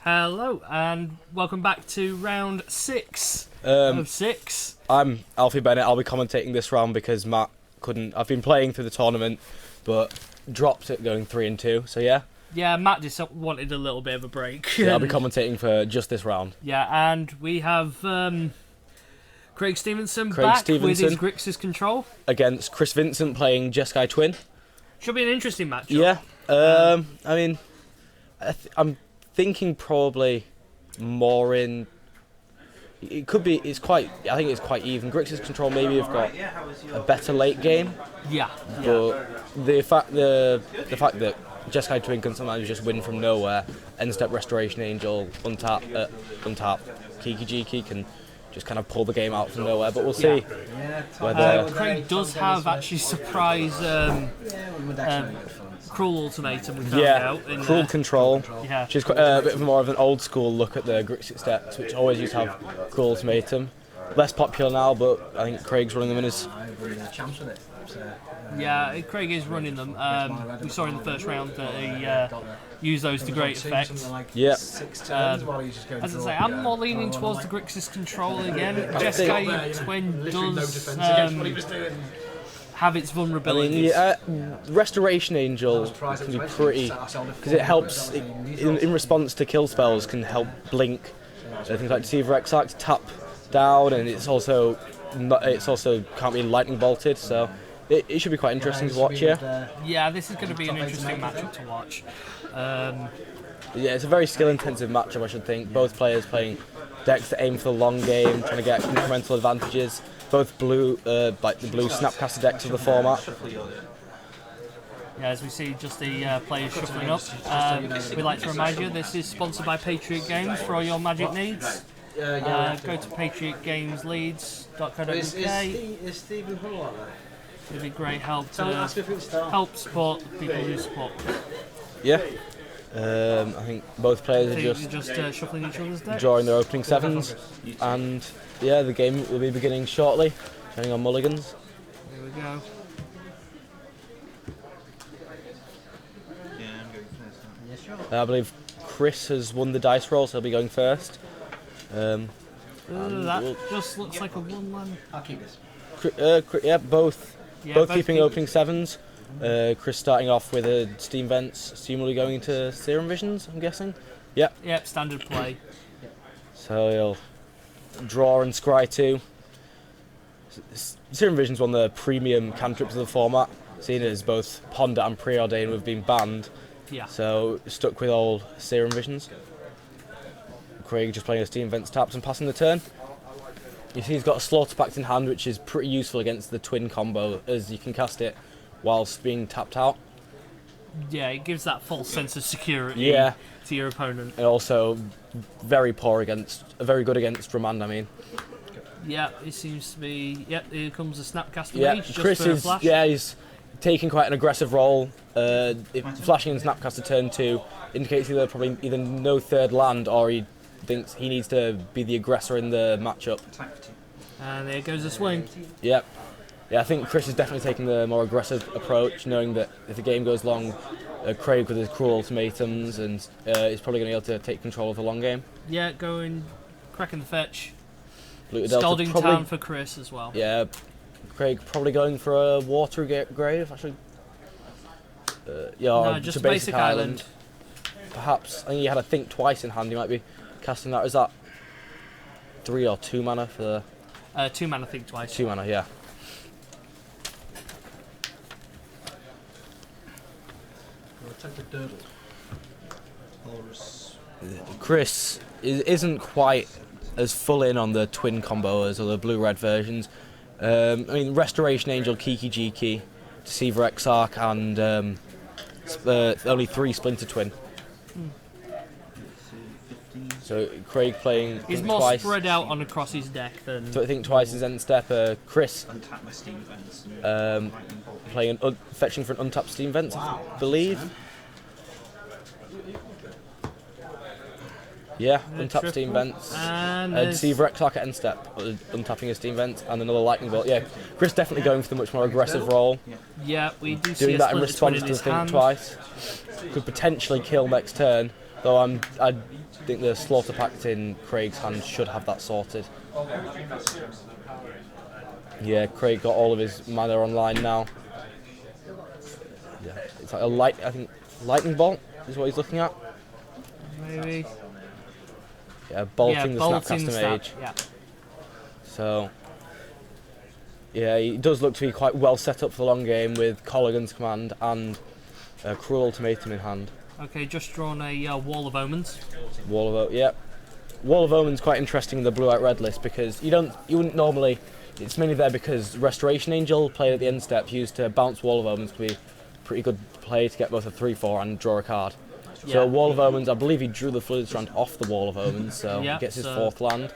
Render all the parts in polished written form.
Hello and welcome back to round 6 of 6. I'm Alfie Bennett. I'll be commentating this round because Matt couldn't. I've been playing through the tournament, but dropped it going 3-2. So yeah. Yeah, Matt just wanted a little bit of a break. Yeah, I'll be commentating for just this round. Yeah, and we have Craig Stephenson back with his Grixis control against Chris Vincent playing Jeskai Twin. Should be an interesting matchup. Yeah. I mean, I'm thinking probably more in. It could be. It's quite. I think it's quite even. Grixis control maybe have got a better late game. Yeah. But the fact that Jeskai Twin can sometimes just win from nowhere, end step Restoration Angel, untap, Kiki Jiki can just kind of pull the game out from nowhere. But we'll see whether Craig does have actually surprise Cruel Ultimatum. We found out in Cruel Control, yeah, which is quite a bit more of an old school look at the Grixis steps, which always used to have Cruel Ultimatum. Less popular now, but I think Craig's running them in his. Yeah, Craig is running them. We saw in the first round that he used those to great effect. Yeah. As I say, I'm more leaning towards the Grixis control again. Jeskai Twin does have its vulnerabilities. I mean, Restoration Angel can be pretty, because it helps in response to kill spells, can help blink things like Deceiver Exarch, tap down, and it's also can't be lightning bolted, so it should be quite interesting to watch here. Yeah, this is going to be an interesting matchup to watch. Yeah, it's a very skill-intensive matchup, I should think. Both players playing decks that aim for the long game, trying to get incremental advantages. Both blue, like the blue Snapcaster decks of the format. Yeah, as we see just the players shuffling up. We'd like to remind you this is sponsored by Patriot Games for all your Magic needs. Go to Patriot Games Leeds.co.uk. Is Stephen Hull on there? It'd be great help to help support people who support. Yeah. I think both players are just shuffling each other's decks, drawing their opening sevens, and yeah, the game will be beginning shortly, turning on mulligans. Here we go. Yeah, I'm going first. Yeah, sure. I believe Chris has won the dice roll, so he'll be going first. That just looks like a 1-1. I'll keep this. Yeah, both keeping keep opening sevens. Chris starting off with a Steam Vents, seemingly going into Serum Visions, I'm guessing. Yep. Yep, standard play. So he'll draw and scry 2. Serum Vision's one of the premium cantrips of the format, seeing as both Ponder and Preordain have been banned. Yeah. So stuck with old Serum Visions. Craig just playing a Steam Vents taps and passing the turn. You see he's got a Slaughter Pact in hand, which is pretty useful against the twin combo, as you can cast it whilst being tapped out. Yeah, it gives that false sense of security to your opponent. And also very good against Remand, I mean. Yeah, it seems to be. Yep, here comes a Snapcaster Mage just Chris for a is flash. he's taking quite an aggressive role. Flashing in Snapcaster turn 2 indicates either no third land, or he thinks he needs to be the aggressor in the matchup. And there goes the swing. Yep. Yeah, I think Chris is definitely taking the more aggressive approach, knowing that if the game goes long, Craig with his Cruel Ultimatums, and he's probably going to be able to take control of the long game. Yeah, cracking the fetch. Blue Delta Scalding probably, Town for Chris as well. Yeah, Craig probably going for a Water Grave, actually. No, just a basic island. Perhaps, I think he had a Think Twice in hand, he might be casting that. Is that 3 or 2 mana for the... 2 mana Think Twice. 2 mana, yeah. Chris isn't quite as full in on the twin combo as the blue-red versions. I mean, Restoration Angel, Kiki Jiki, Deceiver Exarch, and only 3 Splinter Twin. So Craig playing. He's Think more Twice. spread out on across his deck than. So I think Twice is end step. Chris playing fetching for an untapped Steam Vents, I believe. Yeah, untapped Steam Vents. And Deceiver Exarch at end step, untapping a Steam Vent, and another Lightning Bolt. Yeah, Chris definitely going for the much more aggressive role. Yeah, we do see Doing a that in Splinter Twin response in to his Think hand. Twice. Could potentially kill next turn, Though I think the Slaughter Pact in Craig's hand should have that sorted. Yeah, Craig got all of his mana online now. Yeah, it's like I think lightning bolt is what he's looking at. Maybe. Yeah, bolting the bolting Snapcaster Mage. Yeah. So, yeah, he does look to be quite well set up for the long game with Colligan's Command and Cruel Ultimatum in hand. Okay, just drawn a Wall of Omens. Wall of Omens quite interesting in the blue-white red list because you wouldn't normally. It's mainly there because Restoration Angel played at the end step used to bounce Wall of Omens to be pretty good play to get both a 3/4 and draw a card. Yeah. So Wall of Omens, I believe he drew the Flooded Strand off the Wall of Omens, so he gets his 4th land.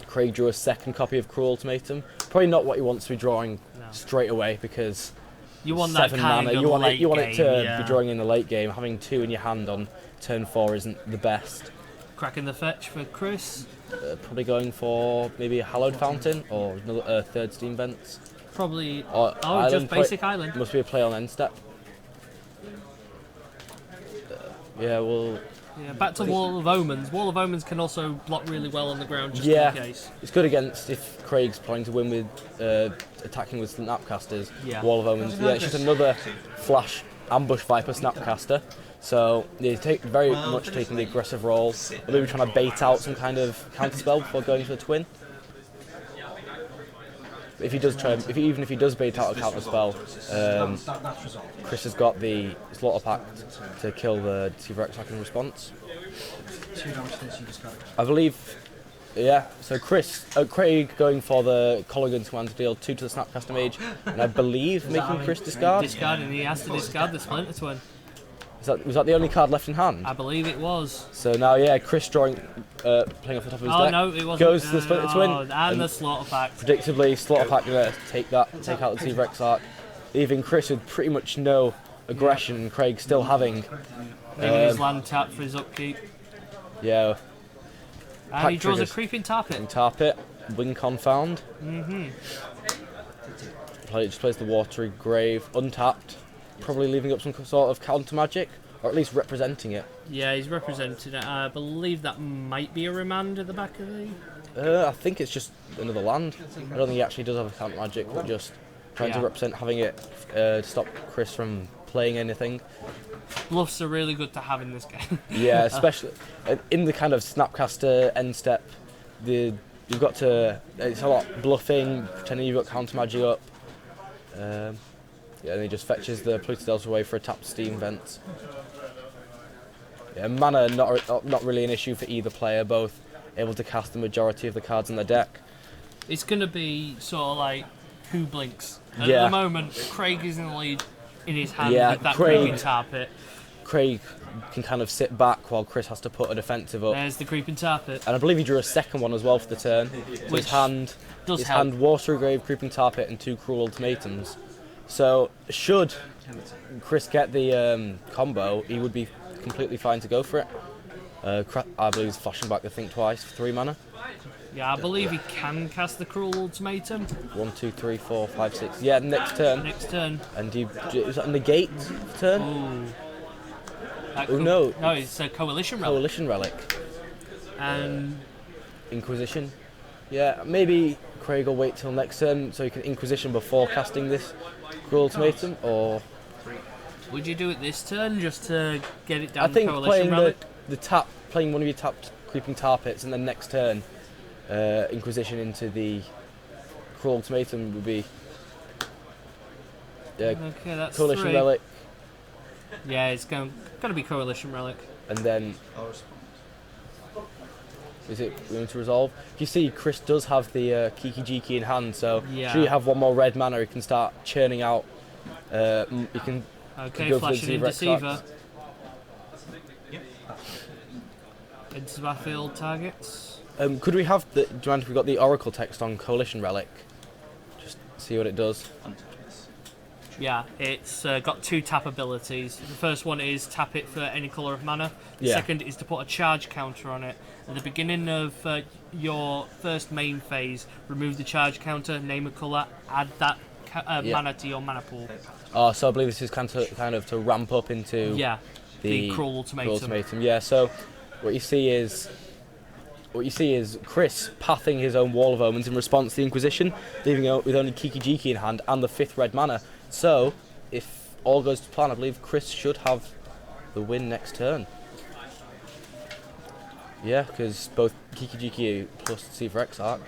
Craig drew a 2nd copy of Cruel Ultimatum. Probably not what he wants to be drawing straight away because you want 7 that mana. You want it to yeah. be drawing in the late game. Having 2 in your hand on turn 4 isn't the best. Cracking the fetch for Chris. Probably going for maybe a Hallowed Fountain or another 3rd Steam Vents. Probably. Or just basic island. Must be a play on end step. Yeah, well. Yeah, back to Wall of Omens. Wall of Omens can also block really well on the ground just in case. It's good against if Craig's planning to win with attacking with Snapcasters. Yeah. Wall of Omens. Yeah, it's just another flash ambush Viper Snapcaster. So they very much taking the aggressive role. Or maybe trying to bait out some kind of counter spell before going for the twin. If he does even if he does bait out a counter spell, Chris has got the Slaughter Pact to kill the Deceiver Exarch in response. I believe, yeah. So Craig going for the Colligan's Command to deal 2 to the Snapcaster Mage, and I believe making Chris discard. Discarding, he has to discard the Splinter Twin. Was that the only card left in hand? I believe it was. So now, yeah, Chris playing off the top of his deck. Oh no, it wasn't. Goes to the Splinter Twin. And the Slaughter Pact. Predictably, Slaughter Pact going to take out the Deceiver Exarch, leaving Chris with pretty much no aggression, and Craig still having. Leaving his land tapped for his upkeep. Yeah. And he draws a Creeping Tarpit. Tarpit, Wing Confound. Just plays the Watery Grave, untapped. Probably leaving up some sort of counter magic, or at least representing it. Yeah, he's representing it. I believe that might be a remand at the back of the. I think it's just another land. I don't think he actually does have a counter magic, but just trying to represent having it to stop Chris from playing anything. Bluffs are really good to have in this game. Yeah, especially in the kind of Snapcaster end step. You've got to. It's a lot bluffing, pretending you've got counter magic up. Yeah, and he just fetches the Polluted Delta away for a tapped Steam Vent. Yeah, mana not really an issue for either player, both able to cast the majority of the cards in their deck. It's going to be sort of like who blinks. At Yeah. the moment, Craig is in the lead in his hand Yeah, with that Craig- Creeping Tarpit. Craig can kind of sit back while Chris has to put a defensive up. There's the Creeping Tarpit. And I believe he drew a second one as well for the turn. So Which his hand, does help. Watery Grave, Creeping Tarpit, and 2 Cruel Ultimatums. So should Chris get the combo, he would be completely fine to go for it. I believe he's flashing back the Think Twice for 3 mana. Yeah, I believe he can cast the Cruel Ultimatum. 1, 2, 3, 4, 5, 6. Yeah, next turn. Next turn. And is that a negate turn? Ooh. No. No, it's a Coalition Relic. Coalition Relic. And Inquisition. Yeah, maybe Craig will wait till next turn so he can Inquisition before casting this Cruel Ultimatum, or would you do it this turn just to get it down I to think Coalition playing Relic? playing one of your tapped Creeping Tarpits and then next turn Inquisition into the Cruel Ultimatum would be Okay, that's Coalition 3. Relic, Yeah, it's going to be Coalition Relic. and then is it going to resolve? You see, Chris does have the Kiki Jiki in hand, so Yeah. should you have one more red mana, he can start churning out. He can Okay, go for the flashing in Deceiver Deceiver. Yep. Into battlefield targets. Could we have do you mind if we got the Oracle text on Coalition Relic? Just see what it does. Yeah, it's got 2 tap abilities. The first one is tap it for any colour of mana. The Yeah. second is to put a charge counter on it. At the beginning of your first main phase, remove the charge counter, name a colour, add that Yeah. mana to your mana pool. Oh, so I believe this is kind of to ramp up into. Yeah. the cruel ultimatum. Yeah. So what you see is Chris pathing his own Wall of Omens in response to the Inquisition, leaving out with only Kiki-Jiki in hand and the 5th red mana. So if all goes to plan, I believe Chris should have the win next turn. Yeah, because both Kiki-Jiki plus Deceiver Exarch.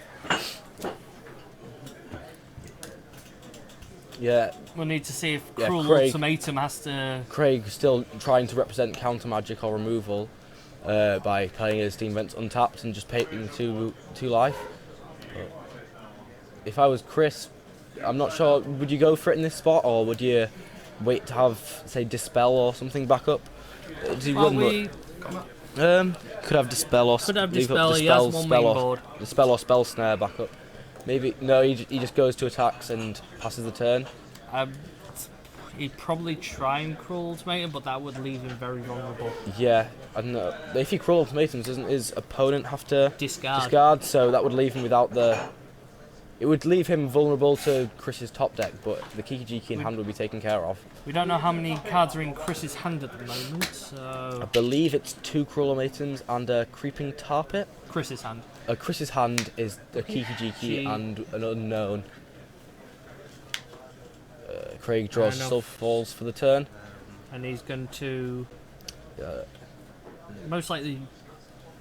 Yeah. We'll need to see if Cruel Ultimatum has to... Craig still trying to represent counter magic or removal by playing his Steam Vents untapped and just paying 2 life. But if I was Chris, I'm not sure, would you go for it in this spot or would you wait to have, say, Dispel or something back up? Does he run could have Dispel or could have Dispel, he has one main board. Dispel or Spell Snare back up. Maybe, no, he just goes to attacks and passes the turn. He'd probably try and Cruel Ultimatum, but that would leave him very vulnerable. Yeah, I don't know. If he Cruel Ultimatums, doesn't his opponent have to discard? So that would leave him without the... It would leave him vulnerable to Chris's top deck, but the Kiki-Jiki in hand would be taken care of. We don't know how many cards are in Chris's hand at the moment, so... I believe it's 2 Cruel Ultimatums and a Creeping Tar Pit. Chris's hand. Chris's hand is a Kiki-Jiki and an unknown. Craig draws Sulphur Falls for the turn. And he's going to... most likely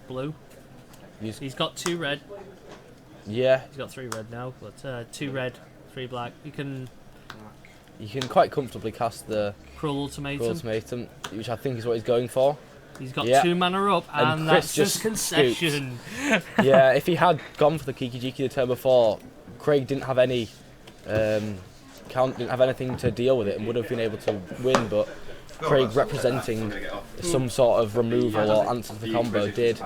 blue. He's got 2 red. Yeah. He's got 3 red now, but 2 red, 3 black. You can quite comfortably cast the Cruel Ultimatum, which I think is what he's going for. He's got 2 mana up, and that's just concession. Yeah, if he had gone for the Kiki-Jiki the turn before, Craig didn't have any didn't have anything to deal with it and would have been able to win, but Craig representing some sort of removal or answer to the combo did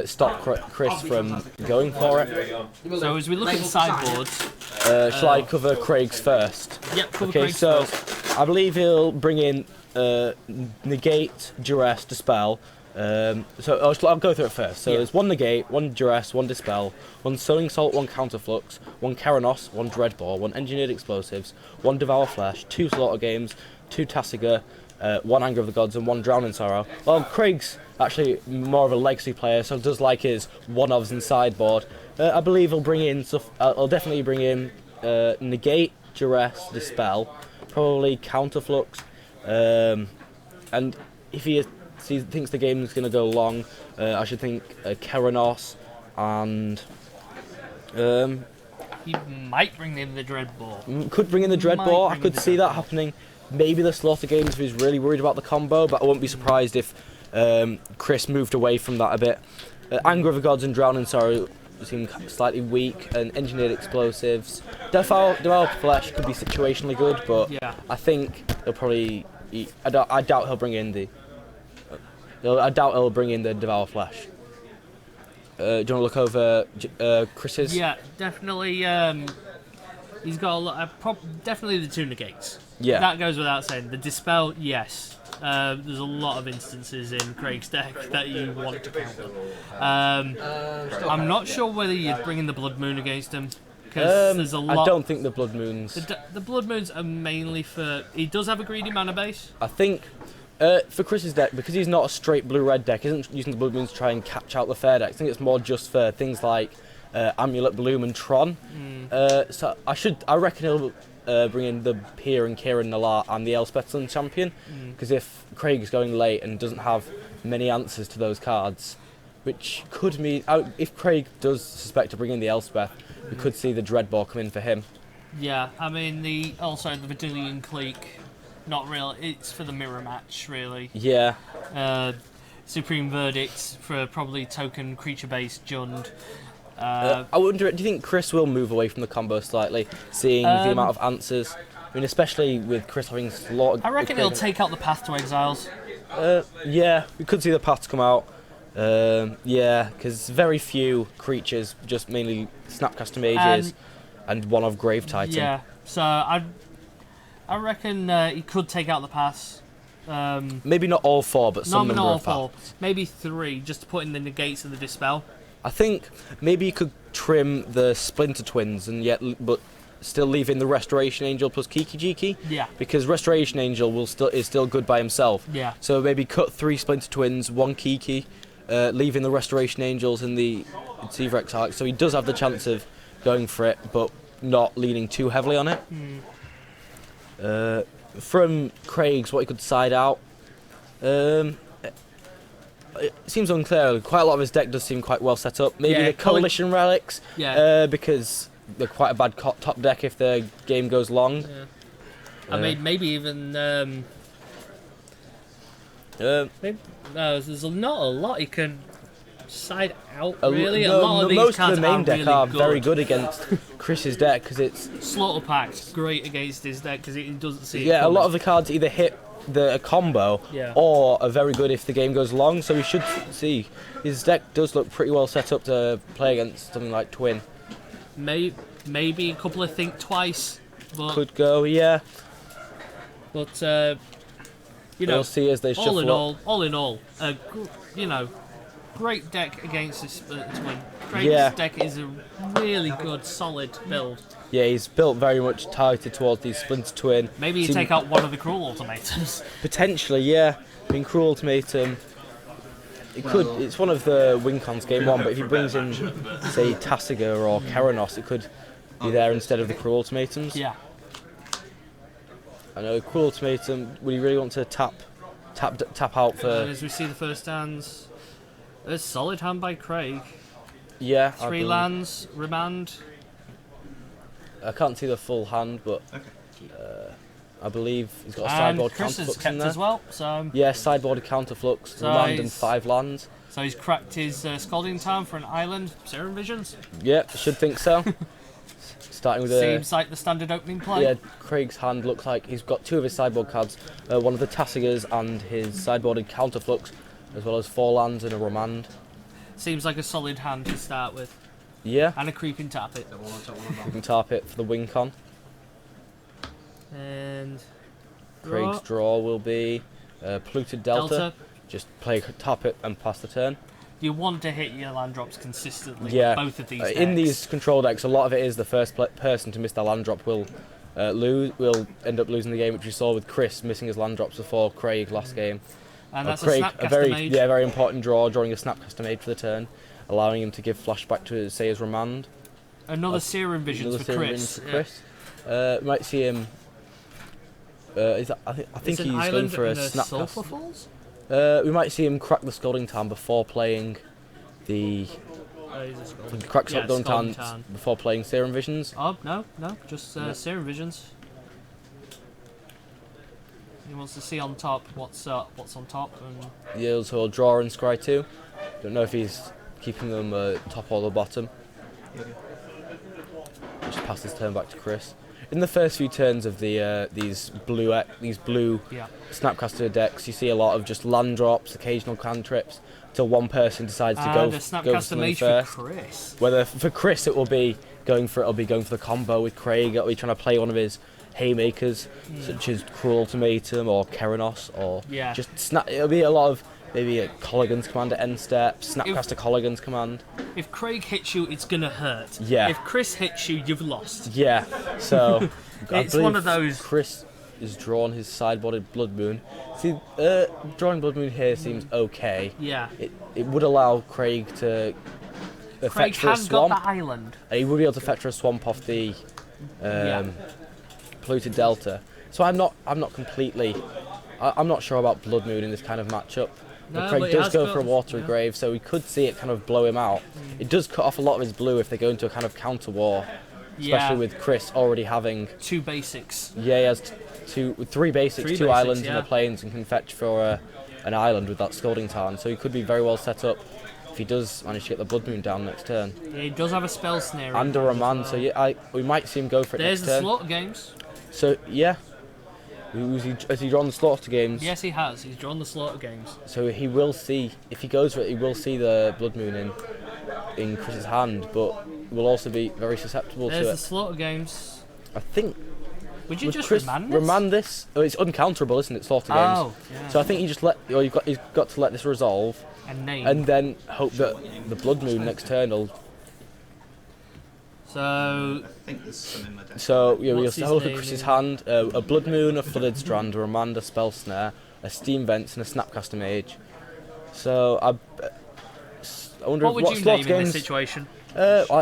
stop Chris from going for it. So as we look at the sideboards... shall I cover Craig's first? Yep, cover Craig's first. I believe he'll bring in Negate, Duress, Dispel. I'll go through it first. So there's 1 Negate, 1 Duress, 1 Dispel, 1 Sowing Salt, 1 Counterflux, 1 Keranos, 1 Dreadbore, 1 Engineered Explosives, 1 Devour Flesh, 2 Slaughter Games, 2 Tasigur, 1 Anger of the Gods and 1 Drowning Sorrow. Well, Craig's actually more of a legacy player, so does like his one-ofs in sideboard. I believe he'll bring in stuff. I'll definitely bring in Negate, Duress, Dispel, probably Counterflux, and if he thinks the game is going to go long, I should think Keranos and... he might bring in the Dreadbore. Could bring in the Dreadbore. I could see that happening. Maybe the Slaughter Games if he's really worried about the combo, but I wouldn't be surprised if Chris moved away from that a bit. Anger of the Gods and Drowning Sorrow seem slightly weak, and Engineered Explosives. Devour Flesh could be situationally good, but I think he'll probably... I doubt he'll bring in the... I doubt he'll bring in the Devour Flesh. Do you want to look over Chris's? Yeah, definitely. He's got a lot. Definitely the 2 Negates. Yeah. That goes without saying. The Dispel, yes. There's a lot of instances in Craig's deck that you want to counter. I'm not sure whether you'd bring in the Blood Moon against him. Because there's a lot. I don't think the Blood Moons... The Blood Moons are mainly for... He does have a greedy mana base. I think... for Chris's deck, because he's not a straight blue-red deck, isn't using the Blood Moons to try and catch out the fair decks. I think it's more just for things like Amulet Bloom and Tron. So I reckon he'll bring in the Pier and Kieran Nalaar and the Elspeth Sun Champion, because if Craig's going late and doesn't have many answers to those cards, which could mean... if Craig does suspect to bring in the Elspeth, we could see the Dreadbore come in for him. Yeah, I mean, the Vidilian Clique... Not real. It's for the mirror match, really. Yeah. Supreme Verdict for probably token creature-based Jund. I wonder, do you think Chris will move away from the combo slightly, seeing the amount of answers? I mean, especially with Chris having Slaughter... I reckon he'll take out the Path to Exiles. Yeah, we could see the Path come out. Yeah, because very few creatures, just mainly Snapcaster Mages and one of Grave Titan. Yeah, so I reckon he could take out the pass. Maybe not all 4, but some number of paths. Maybe 3, just to put in the Negates and the Dispel. I think maybe you could trim the Splinter Twins, but still leaving the Restoration Angel plus Kiki Jiki. Yeah. Because Restoration Angel is still good by himself. Yeah. So maybe cut 3 Splinter Twins, 1 Kiki, leaving the Restoration Angels in the Deceiver Exarch. So he does have the chance of going for it, but not leaning too heavily on it. From Craig's, what he could side out. It seems unclear. Quite a lot of his deck does seem quite well set up. Maybe the Coalition Relics, because they're quite a bad top deck if the game goes long. Yeah. I mean, maybe even. Maybe, no, there's not a lot he can side out, really. A lot of these most cards of the main deck really are good. very good against Chris's deck because it's. Slaughter Pact, great against his deck because he doesn't see it Yeah, a coming. lot of the cards either hit a combo or are very good if the game goes long, so we should see his deck does look pretty well set up to play against something like Twin. Maybe a couple of Think Twice, but Could go, yeah. But you know, we'll see as they shuffle up. all in all, great deck against this Twin. Craig's deck is a really good, solid build. Yeah, he's built very much targeted towards these Splinter Twin. Maybe you take out one of the Cruel Ultimatums. Potentially, yeah. I mean, Cruel Ultimatum. It's one of the win cons game 1, but if he brings in, say, Tasiga or Keranos, it could be there instead of the Cruel Ultimatums. Yeah. I know Cruel Ultimatum. Would you really want to tap out for? As we see the first hands, a solid hand by Craig. Yeah. 3 lands, remand. I can't see the full hand, but I believe he's got a sideboard Chris has counterflux kept in there. as well. So Yeah, sideboard counterflux, So land and 5 lands. So he's cracked his Scalding Tarn for an island. Serum Visions. Yeah, should think so. Starting with Seems like the standard opening play. Yeah, Craig's hand looks like he's got 2 of his sideboard cards, one of the Tasigas and his sideboarded counterflux, as well as 4 lands and a remand. Seems like a solid hand to start with. Yeah. And a Creeping Tarpit. You can tap it for the win con. And Craig's draw will be Polluted Delta. Just play tap it and pass the turn. You want to hit your land drops consistently Yeah. with both of these decks. In these control decks, a lot of it is the first person to miss their land drop will end up losing the game, which we saw with Chris missing his land drops before Craig last game. And that's Craig, a Snapcaster Mage. very important draw, drawing a Snapcaster Mage for the turn, allowing him to give flashback to his remand. Another Serum Visions for Chris. We might see him. I think he's going for a Snapcaster. Snapcaster. We might see him crack the Scalding Tarn before playing the. Crack Scalding Tarn before playing Serum Visions. Oh no, just Serum Visions. He wants to see on top what's on top. And Yeah, so he'll draw and scry too. Don't know if he's keeping them top or the bottom. Just pass this turn back to Chris. In the first few turns of these blue Snapcaster decks, you see a lot of just land drops, occasional cantrips, till one person decides to go for something first. For Chris. Whether for Chris it'll be going for the combo with Craig. It'll be trying to play one of his haymakers, such as Cruel Ultimatum or Keranos, or just it'll be a lot of maybe a Colligan's command at end step, Snapcaster Colligan's command. If Craig hits you, it's gonna hurt. Yeah. If Chris hits you, you've lost. Yeah. So it's one of those. Chris is drawn his sideboarded Blood Moon. See, drawing Blood Moon here seems okay. Yeah. It would allow Craig to Craig fetch for a has got swamp. the island. And he would be able to fetch for a swamp off the Polluted Delta. So I'm not completely. I'm not sure about Blood Moon in this kind of matchup. No, Craig does go for a Watery Grave, so we could see it kind of blow him out. It does cut off a lot of his blue if they go into a kind of counter war, especially with Chris already having 2 basics. Yeah, he has 3 basics, 2 islands in the plains, and can fetch for an island with that Scalding Tarn. So he could be very well set up if he does manage to get the Blood Moon down next turn. Yeah, he does have a spell snare. And a remand, so yeah, we might see him go for it There's next turn. the Slaughter Games. So yeah. Has he drawn the Slaughter Games? Yes, he has. He's drawn the Slaughter Games. So he will see, if he goes for it, he will see the Blood Moon in Chris's hand, but will also be very susceptible to it. There's the Slaughter Games. I think. Would you just Chris remand this? Remand this? Oh, it's uncounterable, isn't it? Slaughter Games. Oh, yeah. So I think he's got to let this resolve, and name. and then hope that the Blood Moon next turn will. So, I think there's some in my deck. So yeah, we'll What's have his a look at name Chris's in- hand. A Blood Moon, a Flooded Strand, a Remand, a Spell Snare, a Steam Vents, and a Snapcaster Mage. So I wonder what would you slot name in games. this situation?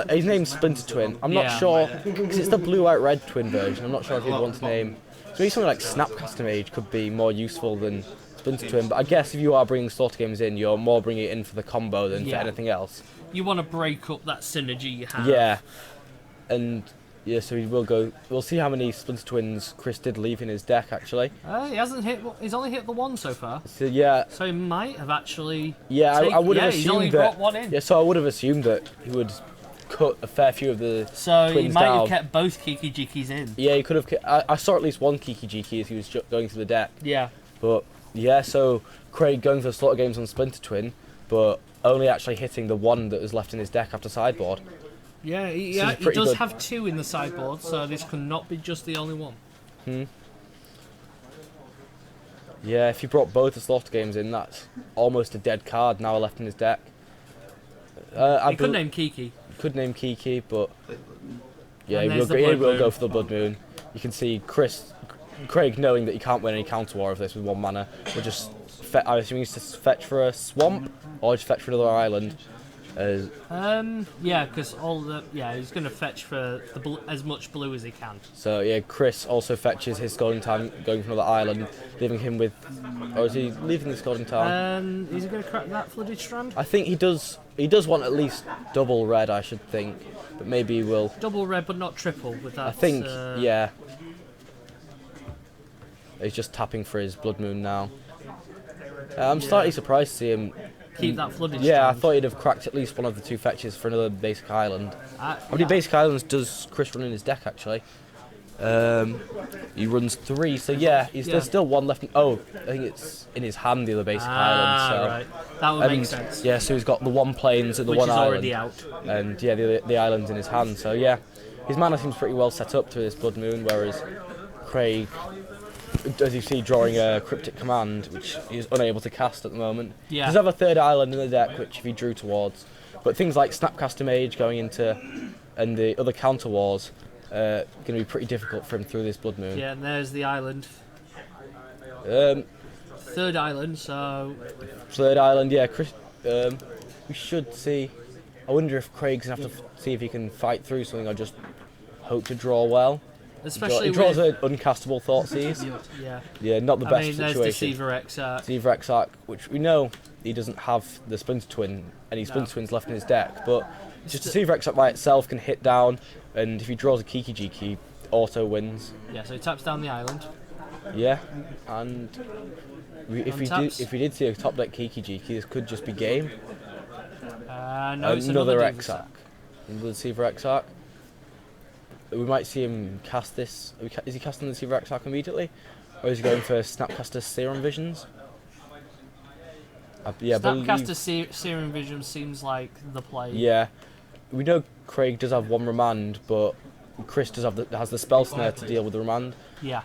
His name's Splinter Twin. I'm not Yeah. sure because it's the blue, white, red twin version. I'm not sure if you'd want to name. So maybe something like Snapcaster Mage could be more useful than Splinter Twin. But I guess if you are bringing slaughter games in, you're more bringing it in for the combo than for Yeah. anything else. You want to break up that synergy you have. Yeah, and yeah, so we'll go. We'll see how many Splinter Twins Chris did leave in his deck actually. He hasn't hit. He's only hit the one so far. So yeah, So he might have actually. yeah, I would have he's only assumed that. brought one in. Yeah, so I would have assumed that he would cut a fair few of the So he twins might down. have kept both Kiki Jikis in. Yeah, he could have. I saw at least one Kiki Jiki as he was going through the deck. Yeah. But yeah, so Craig going for slaughter games on Splinter Twin, but only actually hitting the one that was left in his deck after sideboard. Yeah, This he is does pretty good. have two in the sideboard, so this could not be just the only one. Yeah, if he brought both the slaughter games in, that's almost a dead card now left in his deck. I He could name Kiki. could name Kiki, but yeah, And he will, there's the he Blood will Moon. go for the Blood Moon. You can see Craig knowing that he can't win any counter war of this with one mana, will just I assume he's to fetch for a swamp or just fetch for another island. Yeah, because he's going to fetch for as much blue as he can. So yeah, Chris also fetches his Golden Time, going for another island, leaving him with, or is he leaving this Golden Time? Is he going to crack that Flooded Strand? I think he does. He does want at least double red, I should think, but maybe he will. Double red, but not triple with that. I think, yeah. He's just tapping for his Blood Moon now. I'm slightly surprised to see him. Keep that Flooded Yeah, I Strand. thought he'd have cracked at least one of the two fetches for another basic island. How many Yeah. basic islands does Chris run in his deck actually? He runs 3, so yeah, there's still one left. I think it's in his hand, the other basic island. So. Right. That would make sense. Yeah, so he's got the one plains and the Which one is island. already out. And yeah, the island's in his hand. So yeah, his mana seems pretty well set up to this Blood Moon, whereas Craig, as you see, drawing a Cryptic Command, which he's unable to cast at the moment. Yeah. He does have a third island in the deck, which if he drew towards. But things like Snapcaster Mage going into, and the other counter wars, going to be pretty difficult for him through this Blood Moon. Yeah, and there's the island. Third island, so Third island, yeah. Chris, we should see. I wonder if Craig's going to have to see if he can fight through something or just hope to draw well. especially He draws with, an uncastable Thoughtseize. yeah. Yeah, not the I best mean, there's situation. Deceiver Exarch. Deceiver Exarch, which we know he doesn't have the Splinter Twin, any Splinter Twins left in his deck, but just Deceiver Exarch by itself can hit down, and if he draws a Kiki Jiki, auto wins. Yeah, so he taps down the island. Yeah, and if Untaps. we did see a top deck Kiki Jiki, this could just be game. No, it's another Exarch. Another Deceiver Exarch. We might see him cast this. Is he casting the Deceiver Exarch immediately? Or is he going for Snapcaster Serum Visions? Yeah, Snapcaster Serum Vision seems like the play. Yeah. We know Craig does have one remand, but Chris has the Spell Snare to deal with the remand. Yeah.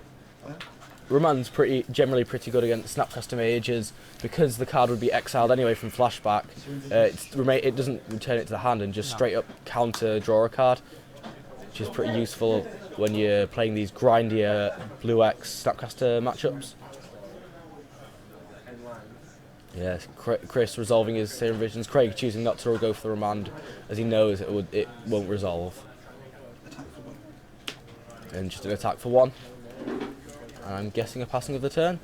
Remand's generally pretty good against Snapcaster Mages because the card would be exiled anyway from flashback. It doesn't return it to the hand and just straight up counter draw a card, which is pretty useful when you're playing these grindier Blue X Snapcaster matchups. Yes, Chris resolving his Serum Visions. Craig choosing not to go for the remand as he knows it won't resolve. And just an attack for 1. And I'm guessing a passing of the turn.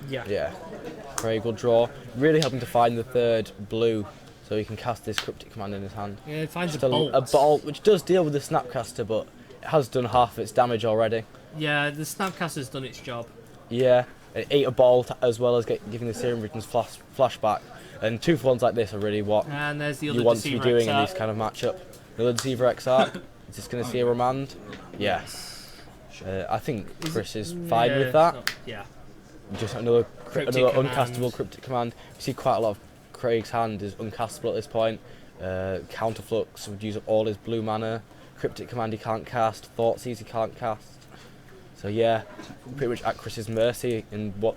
Yeah. Craig will draw, really helping to find the third blue so he can cast this Cryptic Command in his hand. Yeah, it finds Just a bolt. a bolt, which does deal with the Snapcaster, but it has done half of its damage already. Yeah, the Snapcaster's done its job. Yeah, it ate a bolt as well as giving the Serum Visions flashback. And 2-for-1s like this are really what And there's the other you want to be Deceiver doing in Exarch. this kind of matchup. Another Deceiver Exarch. Is this going to see a remand? Yes. I think Chris is fine with that. Yeah. Just another Cryptic uncastable command. Cryptic Command. You see quite a lot of Craig's hand is uncastable at this point. Counterflux would use up all his blue mana. Cryptic Command he can't cast. Thoughtseize he can't cast. So yeah, pretty much at Chris's mercy. And what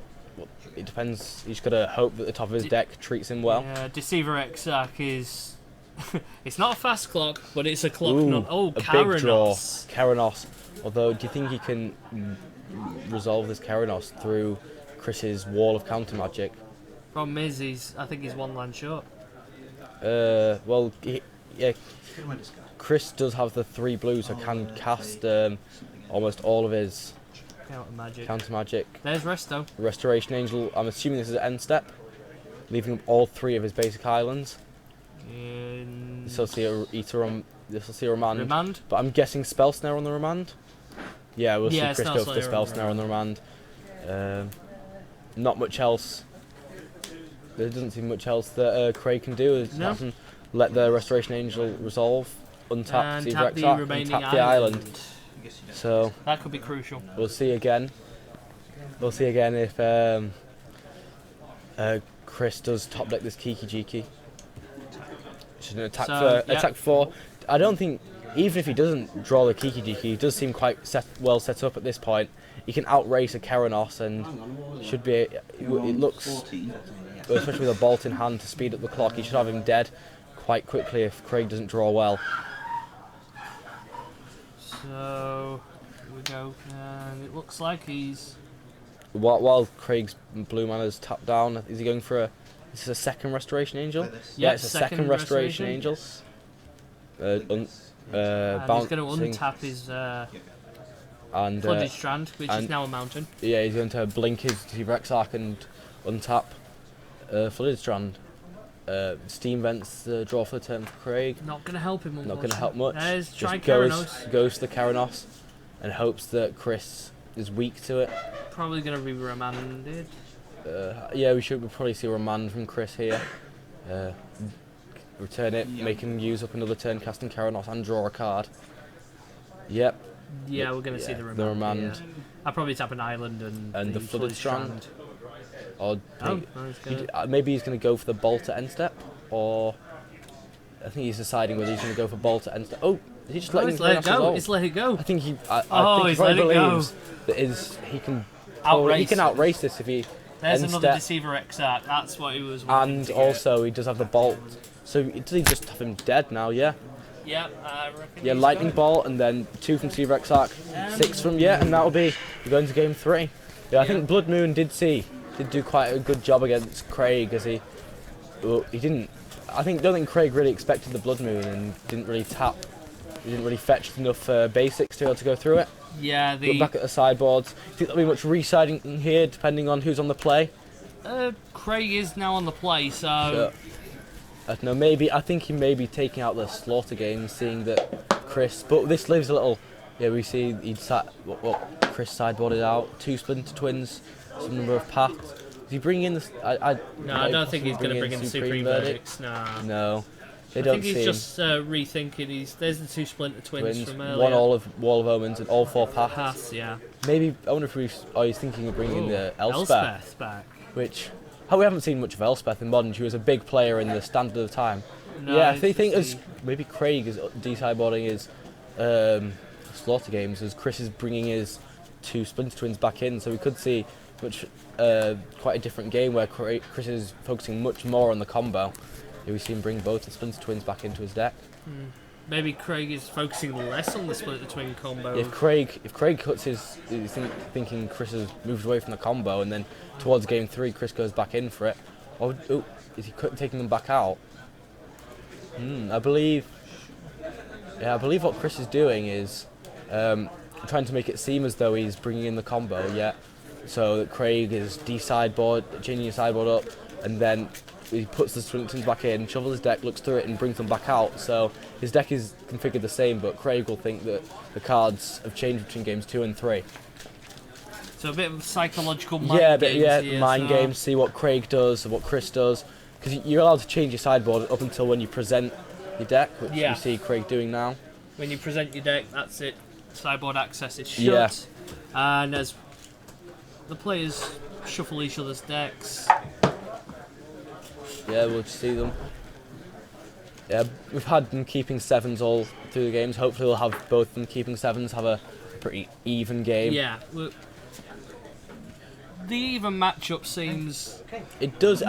it depends. He's got to hope that the top of his deck treats him well. Deceiver Exarch is It's not a fast clock, but it's a clock. Ooh, Not. Oh, a big draw. Karanos. Karanos. Although, do you think he can resolve this Karanos through Chris's wall of counter magic? Problem is, I think he's one land short. Well, yeah. Chris does have the 3 blues, so can cast almost all of his counter magic. There's Resto. Restoration Angel. I'm assuming this is an end step, leaving all 3 of his basic islands. This will see a remand. But I'm guessing Spell Snare on the remand. Yeah, we'll see Chris go for the Spell Snare on the remand. Not much else. There doesn't seem much else that Craig can do. No. Let the Restoration Angel resolve, untap, see tap the remaining and tap the island. So that could be crucial. We'll see again. We'll see again if Chris does top deck this Kiki Jiki. Should an attack 4. I don't think, even if he doesn't draw the Kiki Jiki, he does seem quite well set up at this point. He can outrace a Karanos and should be. It looks, especially with a bolt in hand to speed up the clock, he should have him dead quite quickly if Craig doesn't draw well. So here we go, and it looks like he's. While Craig's blue mana's tapped down, is he going for a? Is this a second Restoration Angel? Yeah, it's a second Restoration Angel. And he's going to untap his Flooded Strand, which is now a mountain. Yeah, he's going to blink his T-Rex Arc and untap Flooded Strand. Steam Vents the draw for the turn for Craig. Not going to help him. Not going to help much. There's Just Karanos. goes to the Karanos and hopes that Chris is weak to it. Probably going to be remanded. Yeah, we should probably see a remand from Chris here. Return it, make him use up another turn casting Karanos and draw a card. Yep. Yeah, we're going to see the remand. Yeah. I'll probably tap an island and the Flooded Strand. Or maybe he's going to go for the bolt at end step, or I think he's deciding whether he's going to go for bolt at end step. Oh, is he just letting it go? He's let it go. I think he. I think he probably believes that he can outrace this if he. There's another Deceiver Exarch. That's what he was. And also he does have the bolt, so does he just have him dead now? Yeah. Yeah, I reckon. Yeah, lightning bolt and then 2 from Deceiver Exarch, 6 from and that'll be going to game 3. Yeah, I think Blood Moon did do quite a good job against Craig as he didn't. Don't think Craig really expected the Blood Moon and didn't really tap. He didn't really fetch enough basics to be able to go through it. Yeah, Look back at the sideboards. Do you think there'll be much residing in here depending on who's on the play? Craig is now on the play, so. I don't know, I think he may be taking out the Slaughter games, seeing that Chris. But this leaves a little. Yeah, we see what Chris sideboarded out. 2 Splinter Twins, some number of paths. Does he bring in the? I don't think he's going to bring in the Supreme Verdicts. Nah. No. I think he's just rethinking. There's the 2 Splinter Twins from earlier. 1 Wall of Omens and all 4 paths. Yeah. Maybe I wonder if he's thinking of bringing the Elspeth back. Which. We haven't seen much of Elspeth in Modern. She was a big player in the Standard of the time. No, yeah, I think as maybe Craig is desideboarding his Slaughter games as Chris is bringing his 2 Splinter Twins back in, so we could see quite a different game where Chris is focusing much more on the combo. Here we see him bring both the Splinter Twins back into his deck. Maybe Craig is focusing less on the Splinter Twin combo. If Craig cuts thinking Chris has moved away from the combo, and then towards game 3 Chris goes back in for it, or is he taking them back out? I believe what Chris is doing is trying to make it seem as though he's bringing in the combo, so that Craig is changing his sideboard up, and then he puts the Splinter back in, shovels his deck, looks through it and brings them back out. So his deck is configured the same, but Craig will think that the cards have changed between games 2 and 3. So a bit of psychological mind games. Mind games, see what Craig does and what Chris does. Because you're allowed to change your sideboard up until when you present your deck, which you see Craig doing now. When you present your deck, that's it. Sideboard access is shut. And as the players shuffle each other's decks. Yeah, we'll see them. Yeah, we've had them keeping 7s all through the games. Hopefully we'll have both of them keeping 7s, have a pretty even game. Yeah. the even matchup seems It does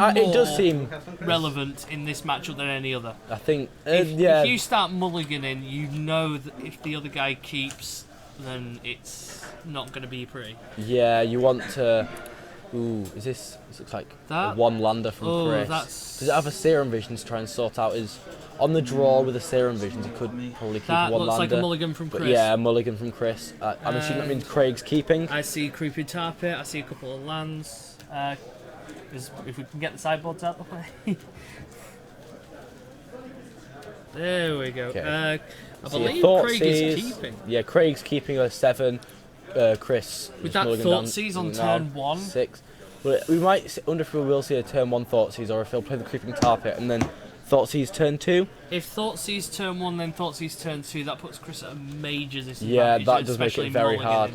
seem relevant in this matchup than any other. I think If you start mulliganing, you know that if the other guy keeps, then it's not going to be pretty. Yeah, you want to. Ooh, is this? This looks like a one lander from Chris. Does it have a Serum Vision to try and sort out his on the draw with the Serum Visions? He could probably keep that one looks lander. like a mulligan from Chris. But yeah, a mulligan from Chris. I'm assuming that means Craig's keeping. I see Creeping Tar Pit. I see a couple of lands. If we can get the sideboards out the way. There we go. Okay. I believe Craig is keeping. Yeah, Craig's keeping a 7. Chris with that Thoughtseize on turn 1. 6. Well, we might wonder if we will see a turn 1 Thoughtseize or if he'll play the Creeping Tar Pit and then Thoughtseize turn 2. If Thoughtseize turn 1, then Thoughtseize turn 2, that puts Chris at a major disadvantage. Yeah, that does make it very hard.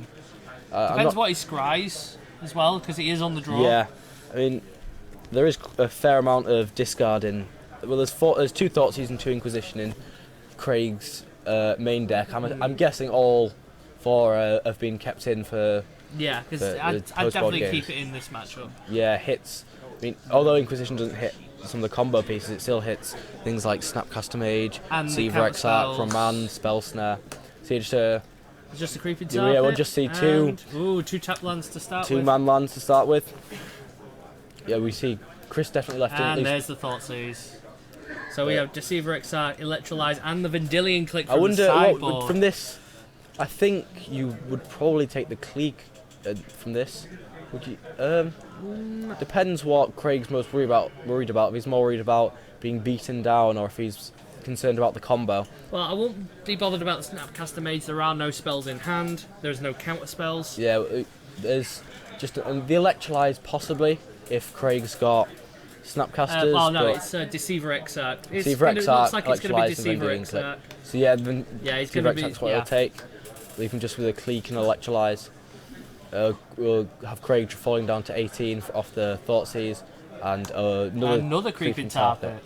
Depends what he scries as well, because he is on the draw. Yeah, I mean, there is a fair amount of discarding. Well, there's 2 Thoughtseize and 2 Inquisition in Craig's main deck. I'm guessing all 4 have been kept in for. Yeah, because I'd definitely keep it in this matchup. Yeah, hits. I mean, although Inquisition doesn't hit some of the combo pieces, it still hits things like Snapcaster Mage, Seaver Exarch, Remand, Spell Snare. So just a Creeping Tar Pit. Yeah, we'll just see 2. Ooh, 2 tap lands to start 2 with. 2-man lands to start with. Yeah, we see Chris definitely left in at least. And there's the Thoughtseize. So we have Deceiver Exarch, Electrolyze, and the Vendilion Click from the sideboard. From this, I think you would probably take the Clique from this. Would you? Depends what Craig's most worried about. If he's more worried about being beaten down, or if he's concerned about the combo. Well, I won't be bothered about the Snapcaster Mage. There are no spells in hand. There's no counter spells. Yeah, there's just the Electrolyze possibly if Craig's got Snapcasters. Well, no, it's Deceiver Exarch. Deceiver Exarch, looks like it's going to be Deceiver Exarch. So yeah, he's going to be. That's what he'll take. Leave him just with a Clique and Electrolyze. We'll have Craig falling down to 18 off the Thoughtseize and another Creeping Tar Pit.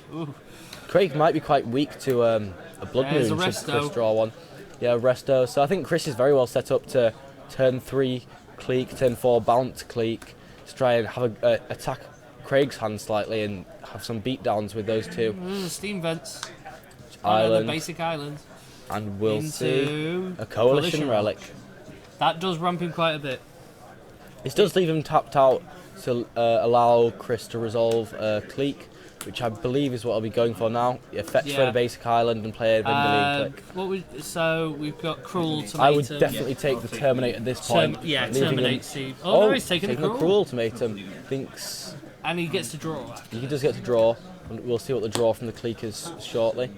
Craig might be quite weak to a Blood Moon should Chris draw one. Yeah, Resto. So I think Chris is very well set up to turn 3 Clique, turn 4 Bounce Clique, to try and have attack Craig's hand slightly and have some beatdowns with those 2. Steam Vents. Island. The basic island. And we'll see a Coalition Relic. That does ramp him quite a bit. This does leave him tapped out to allow Chris to resolve Clique, which I believe is what I'll be going for now. Yeah, fetch for the basic island and play a Vendilion Click. So we've got Cruel Ultimatum. I would definitely take the Terminate at this point. Terminate Steve. Oh, no, he's taking the Cruel Ultimatum. Thinks. And he gets to draw. He does get to draw, and we'll see what the draw from the Clique is shortly.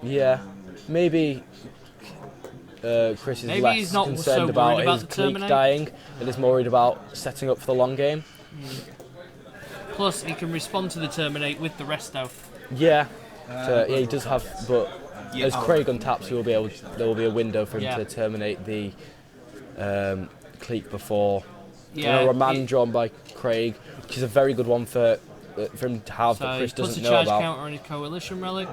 Yeah, maybe Chris is less concerned about his Clique dying and is more worried about setting up for the long game. Plus, he can respond to the Terminate with the Resto. Yeah, so, he does have, but as Craig untaps, there will be a window for him to terminate the Clique before. Remand drawn by Craig, which is a very good one for him to have that Chris doesn't know about. So he puts a charge counter on his Coalition Relic.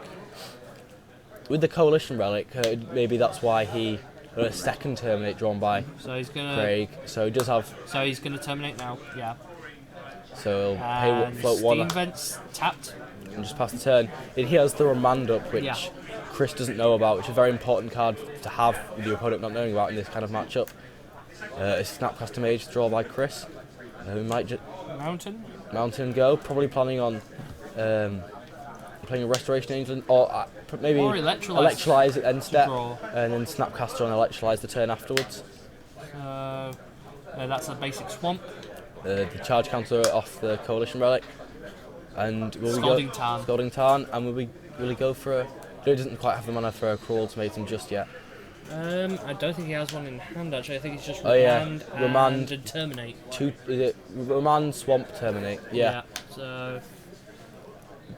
With the Coalition Relic, maybe that's why he got a second Terminate drawn by Craig. So he does have. So he's going to terminate now. Yeah. So he'll float 1. Steam Vents tapped. And just pass the turn. He has the Remand up, which Chris doesn't know about, which is a very important card to have with your opponent not knowing about in this kind of matchup. A Snapcaster Mage draw by Chris. We might just Mountain go. Probably planning on playing a Restoration Angel or maybe Electrolyze it and step, and then Snapcaster and Electrolyze the turn afterwards. That's a basic Swamp. The charge counter off the Coalition Relic, and Scalding Tarn, and will we go for a? He doesn't quite have the mana for a Cruel Ultimatum just yet. I don't think he has one in hand actually. I think it's just Remand and Terminate. Remand, Swamp, Terminate. Yeah. So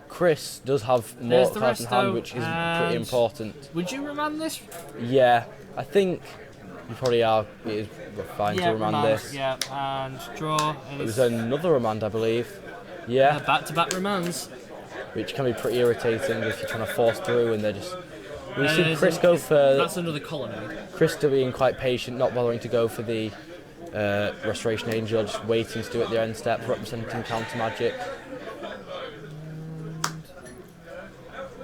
Chris does have more cards in hand, which is pretty important. Would you remand this? Yeah, I think you probably are. It is fine to remand this. Yeah, and draw. It was another remand, I believe. Yeah. Back-to-back remands. Which can be pretty irritating if you're trying to force through and they're just. We see Chris go for. That's another Colonnade. Chris being quite patient, not bothering to go for the Restoration Angel, just waiting to do it at the end step, representing counter magic.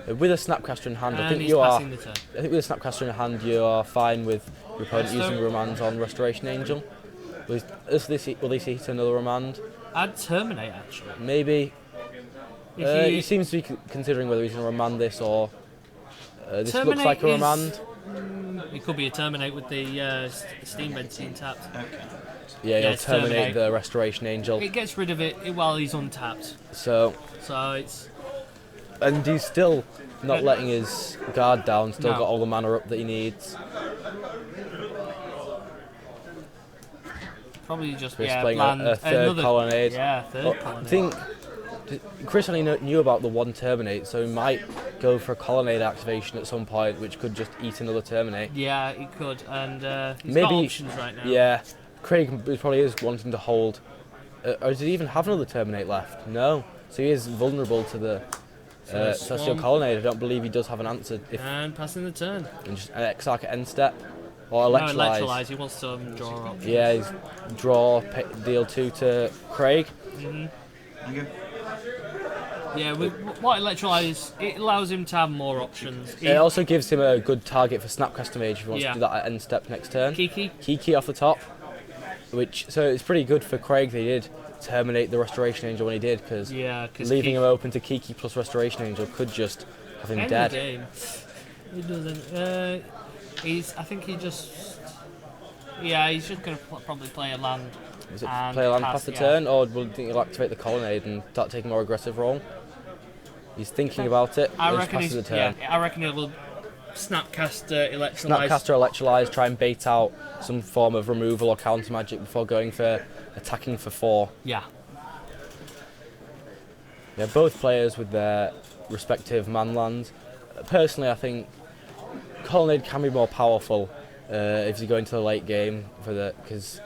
With a Snapcaster in hand, I think you are. I think with a Snapcaster in hand, you are fine with your opponent using Remand on Restoration Angel. Will they see another Remand? I'd terminate actually. Maybe. He seems to be considering whether he's going to remand this or this looks like a remand. It could be a terminate with the steam benzene tapped. Okay. Yeah, he'll terminate the Restoration Angel. It gets rid of it while he's untapped. So it's. And he's still not letting his guard down. Still got all the mana up that he needs. Probably just playing a third colonnade. Yeah, third colonnade. I think Chris only knew about the one terminate, so he might go for a colonnade activation at some point, which could just eat another terminate. Yeah, he could, and he's maybe got options right now. Yeah, Craig probably is wanting to hold. Or does he even have another terminate left? No, so he is vulnerable to the Celestial Colonnade. I don't believe he does have an answer. And passing the turn. And just Exarch at end step. Or Electrolyze. No, Electrolyze. He wants to draw options. Yeah, he's draw, deal 2 to Craig. Okay. Yeah, what Electrolyze, it allows him to have more options. It also gives him a good target for Snapcaster Mage if he wants to do that at end step next turn. Kiki off the top. So it's pretty good for Craig that he did terminate the Restoration Angel when he did, because leaving him open to Kiki plus Restoration Angel could just have him dead. Game. He doesn't. I think he just. Yeah, he's just going to probably play a land. Is it play a land past the turn, or will he'll activate the Colonnade and start taking a more aggressive role? He's thinking about it. I reckon he will Snapcaster Electrolyze. Snapcaster Electrolyze, try and bait out some form of removal or counter magic before going for attacking for 4. Yeah. Yeah, both players with their respective man lands. Personally, I think Colonnade can be more powerful if you go into the late game because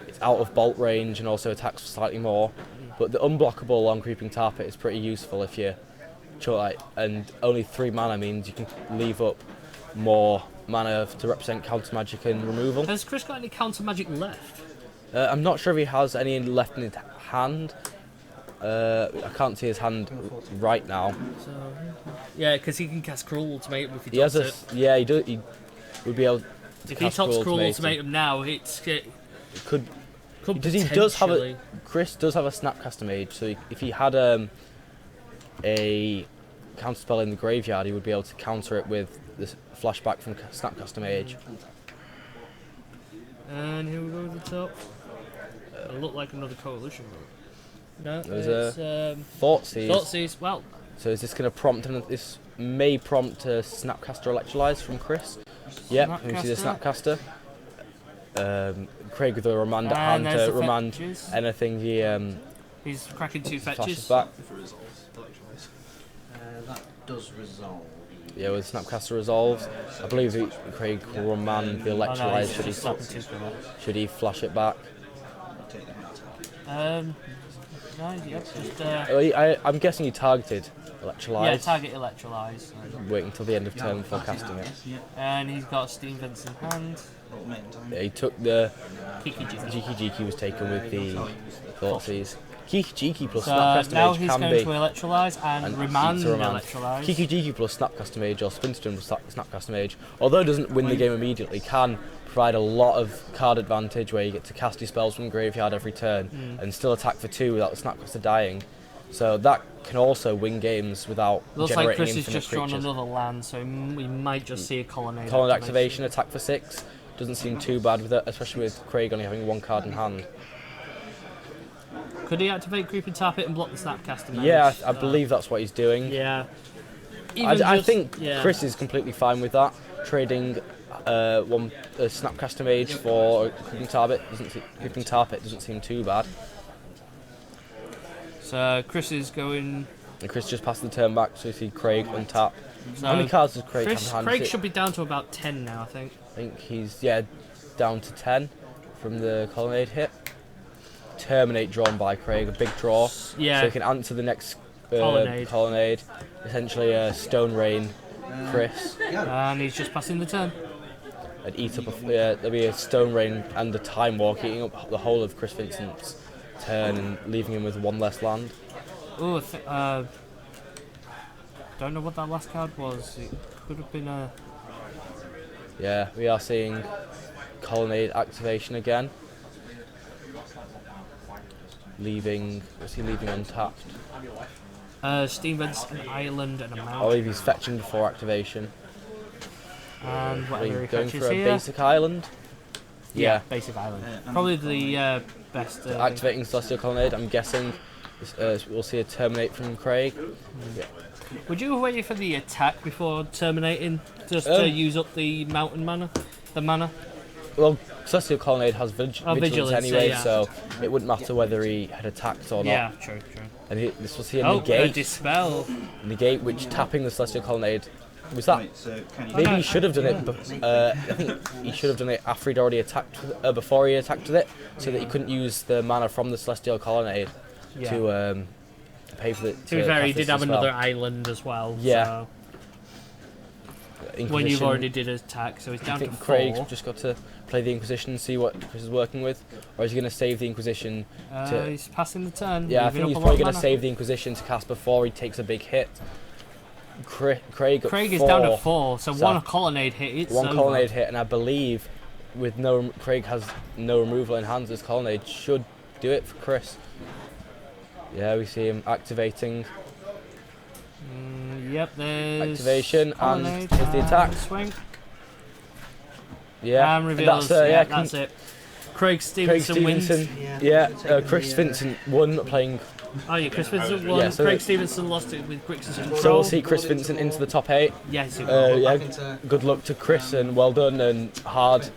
it's out of bolt range and also attacks slightly more. But the unblockable long creeping target is pretty useful if you and only 3 mana means you can leave up more mana to represent counter magic and removal. Has Chris got any counter magic left? I'm not sure if he has any left in his hand. I can't see his hand right now. So, yeah, because he can cast Cruel Ultimatum if he tops it. Yeah, he would be able to if he tops Cruel Ultimatum now, could Chris does have a Snapcaster Mage, so if he had a counter spell in the graveyard, he would be able to counter it with this flashback from Snapcaster Mage. And here we go at the top. It'll look like another coalition vote. No, there's a Thoughtseize. Thoughtseize, well. So is this going to prompt? This may prompt a Snapcaster Electrolyze from Chris. Yep, we see the Snapcaster. Craig with a remand at hand to remand anything he's cracking 2 fetches. Back. That does resolve. Yeah, with Snapcaster resolves. I believe Craig will remand the Electrolyze should he flash it back. I'm guessing he targeted Electrolyze. Yeah, target Electrolyze. Waiting until the end of turn before casting it. And he's got Stephenson in hand. Yeah, he took the Jiki was taken with the Thoughtseize. Jiki plus Snapcaster now Mage he's can going be to Electrolyze and remand Electrolyze. Jiki plus Snapcaster Mage or Spinstone plus Snapcaster Mage, although it doesn't win the game immediately, can provide a lot of card advantage where you get to cast your spells from the graveyard every turn and still attack for 2 without the Snapcaster dying. So that can also win games without looks generating like Chris infinite has just creatures. drawn another land, so we might just see a Colonnade activation, attack for 6. Doesn't seem too bad with it, especially with Craig only having 1 card in hand. Could he activate Creeping Target and block the Snapcaster Mage? Yeah, I believe that's what he's doing. Yeah. I think Chris is completely fine with that. Trading a Snapcaster Mage for Creeping Target doesn't seem too bad. So Chris is going. And Chris just passed the turn back, so you see Craig untap. So how many cards does Craig have in hand? Craig should be down to about 10 now, I think. I think he's down to 10 from the Colonnade hit. Terminate drawn by Craig, a big draw. Yeah. So he can answer the next Colonnade. Essentially a Stone Rain Chris. And he's just passing the turn. and eat up. There'll be a Stone Rain and a Time Walk eating up the whole of Chris Vincent's turn and leaving him with one less land. Oh, don't know what that last card was. It could have been a. Yeah, we are seeing Colonnade activation again. What's he leaving untapped? Stephenson, Island, and a I Mount. believe he's fetching before activation. And Are whatever you he going fetches for a here. basic island? Yeah, basic island. Probably the best. Activating Celestial Colonnade, I'm guessing we'll see a terminate from Craig. Yeah. Would you wait for the attack before terminating, just to use up the mountain mana, the mana? Well, Celestial Colonnade has vigilance anyway, yeah. so it wouldn't matter whether he had attacked or not. Yeah, true. And this will see a A negate, dispel. which tapping the Celestial Colonnade. Was that? Maybe he should have done it. I think he should have done it after he'd already attacked, before he attacked with it, so that he couldn't use the mana from the Celestial Colonnade to pay for it. To be fair, he cast did this have as well. another island as well. Yeah. So Inquisition, when you've already did an attack, so he's I down to think 4. Craig's just got to play the Inquisition and see what Chris is working with, or is he going to save the Inquisition? He's passing the turn. Yeah, I leaving think up he's a lot probably of going to mana. save the Inquisition to cast before he takes a big hit. Craig Craig is down to 4, so So one colonnade hit. It's one over. Colonnade hit, and I believe with Craig has no removal in hands. This Colonnade should do it for Chris. Yeah, we see him activating. Yep, there's Activation, and colonnade here's the attack. Swing. Yeah, And reveals. That's it. Craig Stephenson wins. Chris Vincent won playing. Oh yeah, Chris Vincent won. Yeah, so Craig Stephenson lost it with Grixis control. So we'll see Chris Vincent into the top 8. Yes, he will. Yeah, good luck to Chris and well done and hard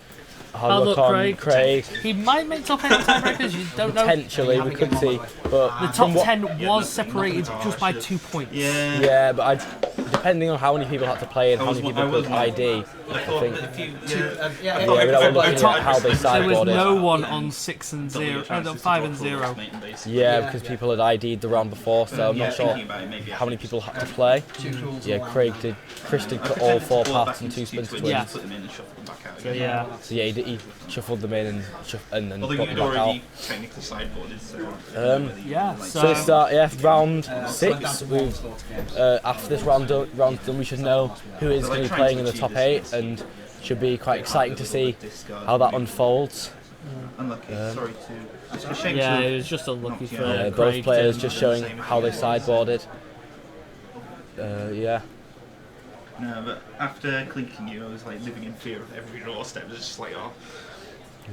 Hard luck luck, on Craig. He might make top 8 tiebreakers, you don't know. Potentially, we could see, but The top 10 was separated just by 2 points. yeah, but depending on how many people had to play and how many people could ID, I think. Yeah, we're not looking at how they There was sideboarded. no one on 6 and 0, 5 and 0. Yeah, because people had ID'd the round before, so I'm not sure how many people had to play. Yeah, Chris did cut all 4 paths and 2 splinter twins. Yeah. So yeah, he shuffled them in and then Although got you'd them back out. already technically sideboarded, so... Yeah, So let's start, round 6. We've after this round done, we should know who is going to be playing in the top 8, and should be quite exciting to see how that unfolds. Unlucky, sorry to... It's a shame yeah, to... it was just unlucky for Both Craig. players just showing how they sideboarded. Yeah. No, but after clinking you, I was like living in fear of every draw step. It was just like, oh...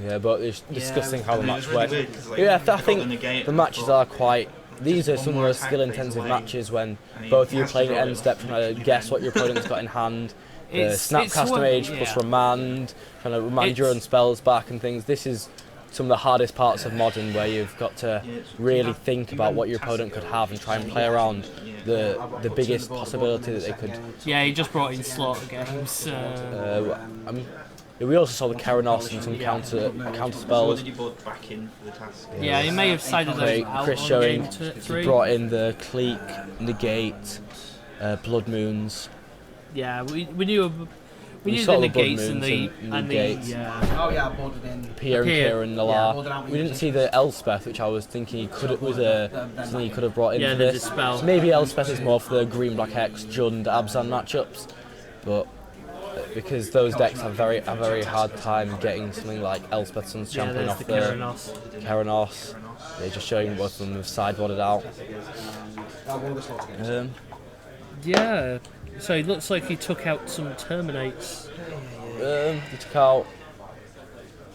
Yeah, but it's discussing how the And it match was really went. weird, 'cause, like, Yeah, I I got think the negate, the matches are quite. These are some of the most skill-intensive matches when both of you are playing at end step, trying to guess what your opponent's got in hand. The It's Snapcaster one- Mage yeah. plus Remand, trying to remind your It's- own spells back and things. This is some of the hardest parts of Modern, where you've got to really think about what your opponent could have and try and play around the biggest possibility that they could. Yeah, he just brought in Slaughter Games. We also saw the Keranos and some counter So spells. what did you put back in for the task? Yeah, he may have sided those out Chris on showing game he 3. brought in the Cleek, Negate, Blood Moons. Yeah, we knew We the saw the negates Blood and the Moons and the negates. Oh yeah, I boarded in. Pierre and Pierre. Kieran Nalar. We didn't see the Elspeth, which I was thinking was something he could have brought in Yeah, for the this. Dispel. So maybe Elspeth is more for the Green Black Hex, Jund, Abzan matchups, but because those decks have a very hard time getting something like Elspeth Sun's yeah, Champion there's off the the Keranos. Keranos. They're just showing both of them have sideboarded out. Yeah, so it looks like he took out some Terminates. He took out.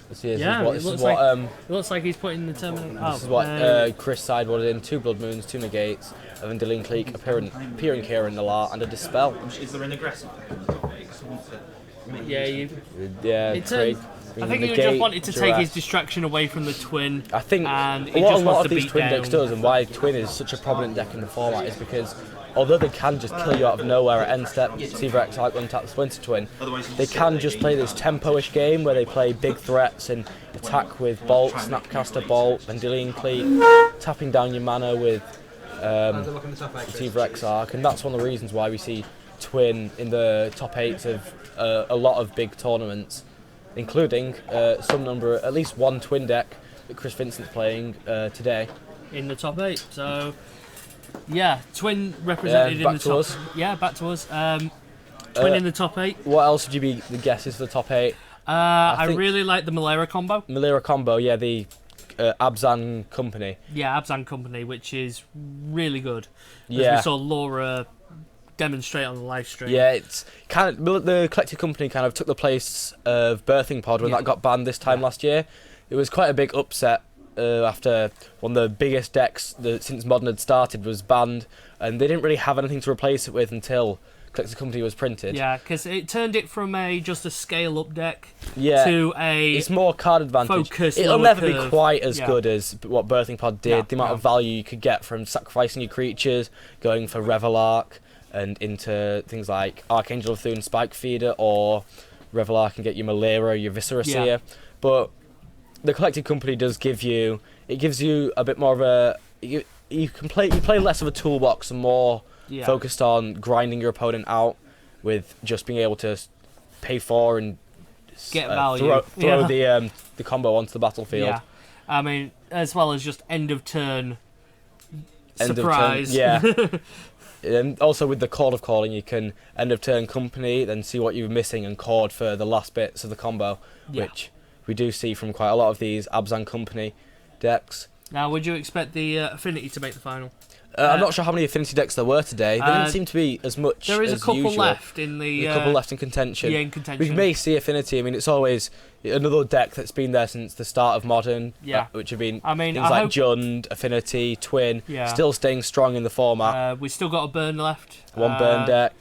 Let's see, Yeah, this it is what It looks like he's putting the Terminate. this is what Chris sideboarded in: 2 Blood Moons, 2 Negates, a Vendilion Cleek, a Pierre and Kieran Nalar, and a Dispel. Is there an aggressive deck on the top 8? 'Cause I want to... yeah, you. Yeah, It's Craig. I think he Negate, just wanted to take his Duress. distraction away from the Twin. I think and he what just a lot wants of to these beat Twin decks down. does, and why Twin is such a prominent deck in the format, is because although they can just kill you out of nowhere at end step, Seaver X like untap Splinter Twin, they can just play this tempo-ish game where they play big threats and attack with Bolt, Snapcaster Bolt, Vendilion Cleek, tapping down your mana with Seaver X Arc, and that's one of the reasons why we see Twin in the top 8s of a lot of big tournaments. including at least one twin deck that Chris Vincent's playing today. In the top 8, so yeah, twin represented in the top. Us. Yeah, back to us. Twin in the top 8. What else would you be the guesses for the top 8? I really like the Malera combo. Malera combo, yeah, the Abzan company. Yeah, Abzan company, which is really good. Yeah, we saw Laura demonstrate on the live stream. Yeah, it's kind of the collective company kind of took the place of Birthing Pod when that got banned this time last year. It was quite a big upset. After one of the biggest decks since Modern had started was banned, and they didn't really have anything to replace it with until Collective Company was printed. Yeah, because it turned it from just a scale-up deck to it's more card advantage. Focused, it'll never be quite as good as what Birthing Pod did. The amount of value you could get from sacrificing your creatures, going for Revelark, and into things like Archangel of Thune Spike Feeder, or Revelark and get your Malera, your Viscera Seer. But the Collective Company gives you a bit more of a you play less of a toolbox and more focused on grinding your opponent out with just being able to pay for and get value, throw the combo onto the battlefield. Yeah, I mean, as well as just end of turn surprise. And also with the Chord of Calling, you can end of turn company, then see what you're missing and chord for the last bits of the combo, which we do see from quite a lot of these Abzan company decks. Now, would you expect the Affinity to make the final? I'm not sure how many Affinity decks there were today. There didn't seem to be as much. There is as a couple usual. left in the. A couple left in contention. Yeah, in contention. We may see Affinity. I mean, it's always another deck that's been there since the start of Modern. Yeah. Which have been things like Jund, Affinity, Twin. Yeah. Still staying strong in the format. We've still got a burn left. One burn deck.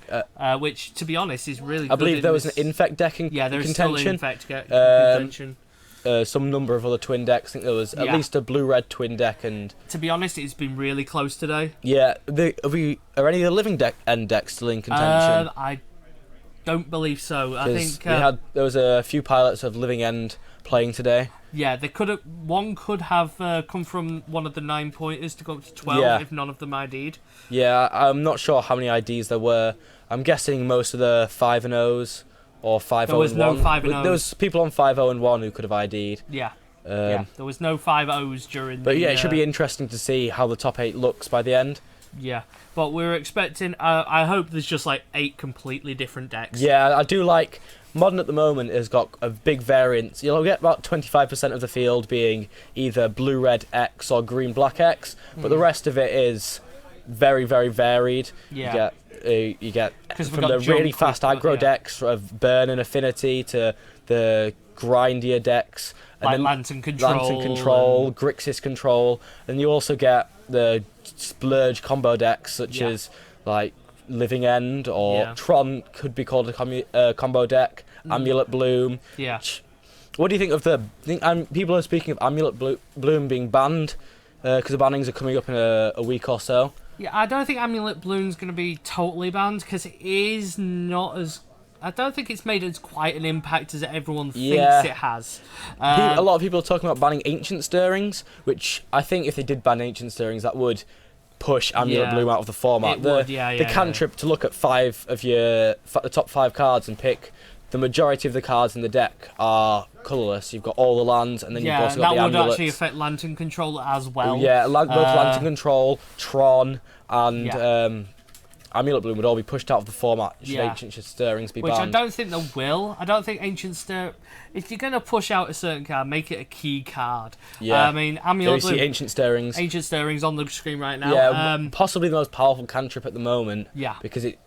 Which, to be honest, is really. I believe there was an Infect deck in there is contention. Still Infect contention. Some number of other twin decks. I think there was at least a blue-red twin deck, and to be honest, it's been really close today. Yeah, are any of the living end decks still in contention? I don't believe so. I think there was a few pilots of living end playing today. Yeah, they could have. One could have come from one of the 9 pointers to go up to 12 if none of them ID'd. Yeah, I'm not sure how many IDs there were. I'm guessing most of the 5 and O's. Or 5-0 there was and no 1. 5 and O's. There was people on 5-0 and 1 who could have ID'd. Yeah. There was no 5 O's during. But it should be interesting to see how the top 8 looks by the end. Yeah, but we're expecting. I hope there's just like 8 completely different decks. Yeah, I do like. Modern at the moment has got a big variance. You'll get about 25% of the field being either blue-red X or green-black X, but the rest of it is very, very varied. Yeah. You get from the Junk really fast aggro decks of Burn and Affinity to the grindier decks. And like then Lantern Control, Grixis Control. And you also get the splurge combo decks such as like Living End or Tron could be called a combo deck. Amulet Bloom. Yeah. What do you think of people are speaking of Amulet Bloom being banned because the bannings are coming up in a week or so? Yeah, I don't think Amulet Bloom's going to be totally banned because it is not as. I don't think it's made as quite an impact as everyone thinks it has. A lot of people are talking about banning Ancient Stirrings, which I think if they did ban Ancient Stirrings, that would push Amulet Bloom out of the format. The cantrip to look at 5 of the top 5 cards and pick the majority of the cards in the deck are colourless. You've got all the lands, and then you've also got the amulets. That would actually affect Lantern Control as well. Yeah, both Lantern Control, Tron, and Amulet Bloom would all be pushed out of the format should Ancient Stirrings be banned. Which I don't think they will. I don't think Ancient Stirrings... If you're going to push out a certain card, make it a key card. Yeah. I mean, Amulet Bloom... see Ancient Stirrings. Ancient Stirrings on the screen right now. Yeah, possibly the most powerful cantrip at the moment. Yeah. Because it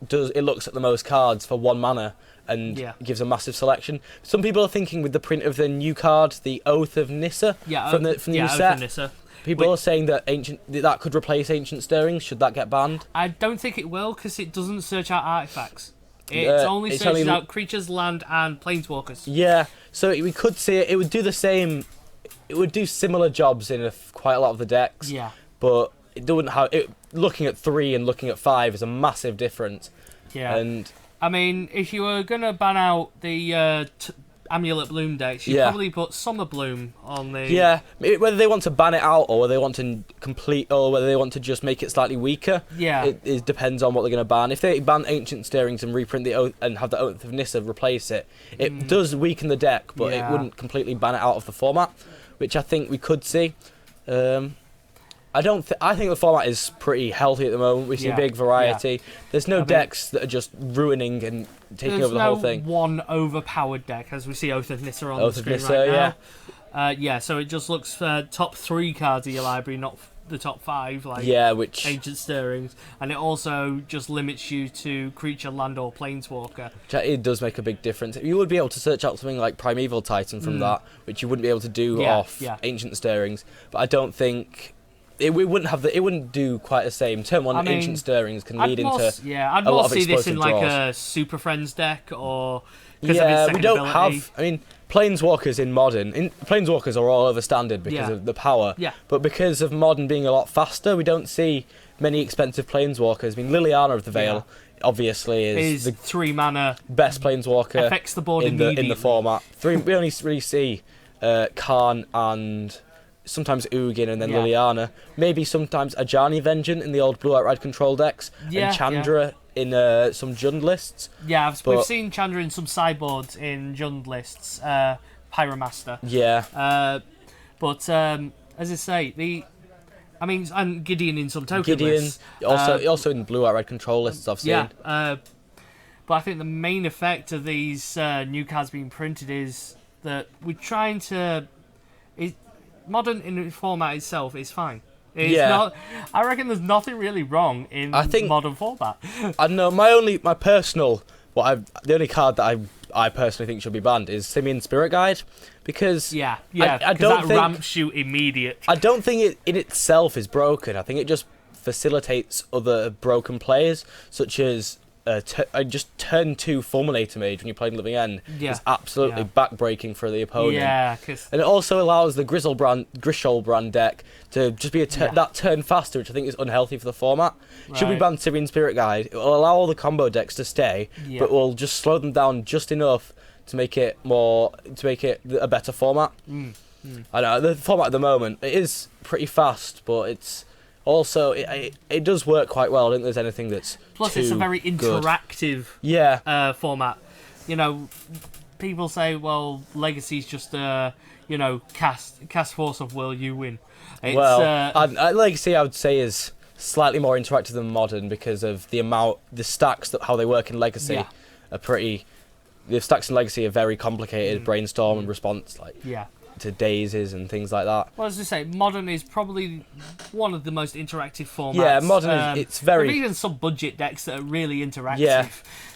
looks at the most cards for 1 mana and gives a massive selection. Some people are thinking with the print of the new card, the Oath of Nissa from the new set. Oath of Nissa. People are saying that that could replace Ancient Stirrings. Should that get banned? I don't think it will because it doesn't search out artifacts. It only searches out creatures, land, and planeswalkers. Yeah, so we could see it. It would do the same. It would do similar jobs in quite a lot of the decks. Yeah. But it doesn't have. Looking at 3 and looking at 5 is a massive difference. Yeah. And I mean, if you were gonna ban out the Amulet Bloom decks, you probably put Summer Bloom on the... Yeah, whether they want to ban it out or whether they want to complete, or whether they want to just make it slightly weaker, it depends on what they're going to ban. If they ban Ancient Stirrings and reprint the Oath and have the Oath of Nissa replace it, it does weaken the deck, but it wouldn't completely ban it out of the format, which I think we could see. I think the format is pretty healthy at the moment. We see big variety. Yeah. There's no decks that are just ruining and taking over the whole thing. There's no one overpowered deck, as we see Oath of Nissa on the screen right now. So it just looks top 3 cards of your library, not the top 5, like which Ancient Stirrings, and it also just limits you to creature, land, or planeswalker. It does make a big difference. You would be able to search out something like Primeval Titan from that, which you wouldn't be able to do off Ancient Stirrings. But I don't think it wouldn't do quite the same. Turn 1 Ancient Stirrings can lead into I'd a lot more of see this in draws. like a Super Friends deck, or we don't have. I mean, Planeswalkers in Modern, Planeswalkers are all over standard because of the power. Yeah. But because of Modern being a lot faster, we don't see many expensive Planeswalkers. I mean, Liliana of the Veil obviously is the 3 mana best Planeswalker affects the board in the format. We only really see Khan and sometimes Ugin and then Liliana. Maybe sometimes Ajani Vengeance in the old Blue Red Control decks, and Chandra in some Jund lists. Yeah, we've seen Chandra in some sideboards in Jund lists, Pyromaster. Yeah. But as I say, and Gideon in some token lists. Also in Blue Red Control lists I've seen. But I think the main effect of these new cards being printed is that we're trying to... Modern in the format itself is fine. Not. I reckon there's nothing really wrong in Modern format. I know the only card that I personally think should be banned is Simian Spirit Guide, because I don't that think ramps you immediate. I don't think it in itself is broken. I think it just facilitates other broken players, such as just turn 2 Fulminator Mage when you're playing Living End is absolutely backbreaking for the opponent. And it also allows the Grisholbrand deck to just be that turn faster, which I think is unhealthy for the format. Should we ban Syrian Spirit Guide? It will allow all the combo decks to stay, but will just slow them down just enough to make it a better format. I know the format at the moment, it is pretty fast, but it's also it does work quite well. I don't think there's anything that's plus it's a very interactive format. You know, people say, well, Legacy's just cast Force of Will, you win. Legacy I would say is slightly more interactive than Modern because of the stacks how they work in Legacy are pretty. The stacks in Legacy are very complicated, brainstorm and response to daisies and things like that. Well, as I say, Modern is probably one of the most interactive formats. Yeah, Modern it's very... There's even some budget decks that are really interactive. Yeah.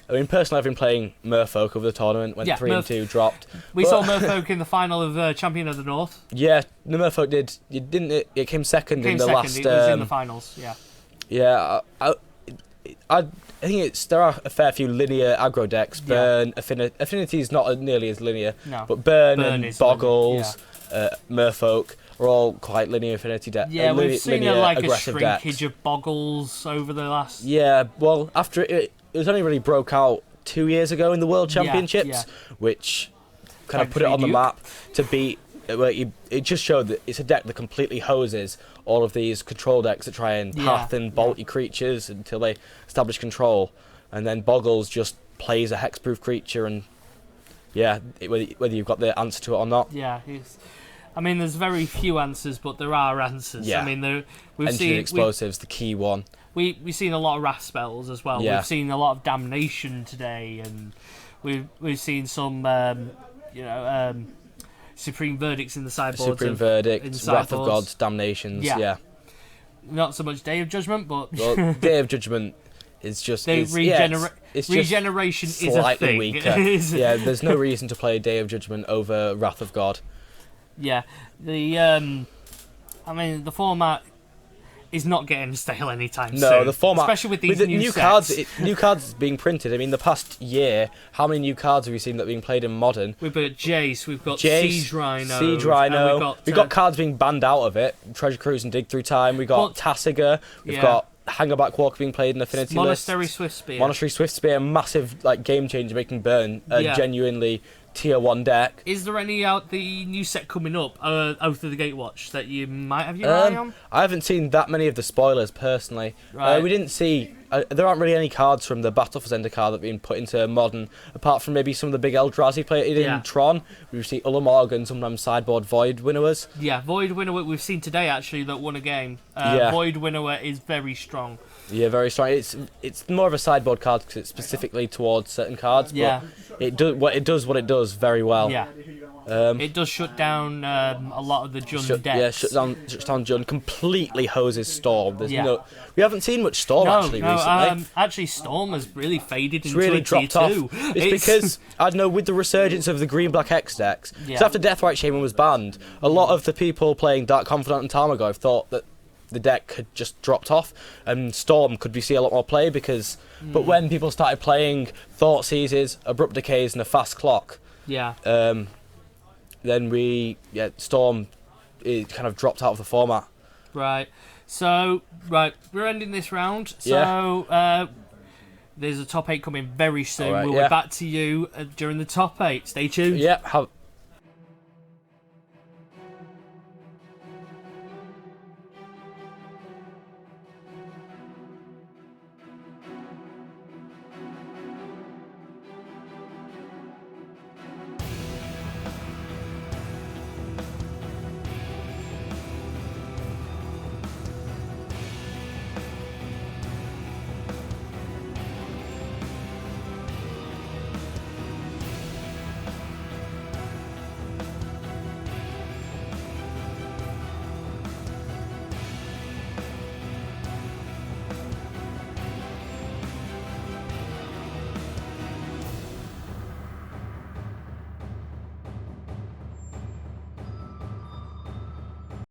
I mean, personally, I've been playing Merfolk over the tournament, went 3-2, dropped. We saw Merfolk in the final of Champion of the North. Yeah, the Merfolk did. It came second in the last... It was in the finals, yeah. Yeah, I think there are a fair few linear aggro decks. Burn, Affinity is not nearly as linear, but Burn and Boggles, Merfolk are all quite linear Affinity decks. Yeah, we've seen a shrinkage of Boggles over the last... Yeah, well, after it was only really broke out 2 years ago in the World Championships, which kind of put it on the map to beat... It just showed that it's a deck that completely hoses all of these control decks that try and path and bolt your creatures until they establish control, and then Boggles just plays a hexproof creature, and whether you've got the answer to it or not. I mean, there's very few answers, but there are answers. I mean, we've seen explosives, the key one. We've seen a lot of wrath spells as well. We've seen a lot of damnation today, and we've seen some Supreme Verdicts in the sideboards. Supreme Verdicts, Wrath of Gods, Damnations, Not so much Day of Judgment, but... Well, Day of Judgment is just... regeneration is a thing. Weaker. There's no reason to play Day of Judgment over Wrath of God. Yeah, the format is not getting stale anytime soon. No, the format... Especially with these new cards. New cards being printed. I mean, the past year, how many new cards have we seen that are being played in Modern? We've got Jace, we've got Siege Rhino. We've got cards being banned out of it. Treasure Cruise and Dig Through Time. We've got Tassiger. We've got Hangerback Walker being played in Affinity Monastery lists. Swiftspear, massive game changer, making Burn a genuinely tier 1 deck. Is there any out the new set coming up, Oath of the Gatewatch, that you might have your eye on? I haven't seen that many of the spoilers personally. Right. We didn't see. There aren't really any cards from the Battle for Zendikar that have been put into Modern, apart from maybe some of the big Eldrazi played in Tron. We see Ulamog and sometimes sideboard Void Winnowers. Yeah, Void Winnower we've seen today actually that won a game. Void Winnower is very strong. Yeah, very strong. It's more of a sideboard card because it's specifically towards certain cards. But it does what it does very well. Yeah. It does shut down a lot of the Jund decks. Yeah, shuts down Jund. Completely hoses Storm. We haven't seen much Storm recently. Actually, Storm has really faded into really a tier dropped off. 2. It's because, I don't know, with the resurgence of the Green-Black X decks, so after Deathrite Shaman was banned, a lot of the people playing Dark Confidant and Tarmogoyf thought that the deck had just dropped off and Storm could be see a lot more play because but when people started playing Thought Seizes, Abrupt Decays and a Fast Clock, then Storm it kind of dropped out of the format. Right. So, we're ending this round. So, there's a top 8 coming very soon. Right, we'll be back to you during the top 8. Stay tuned. Yeah,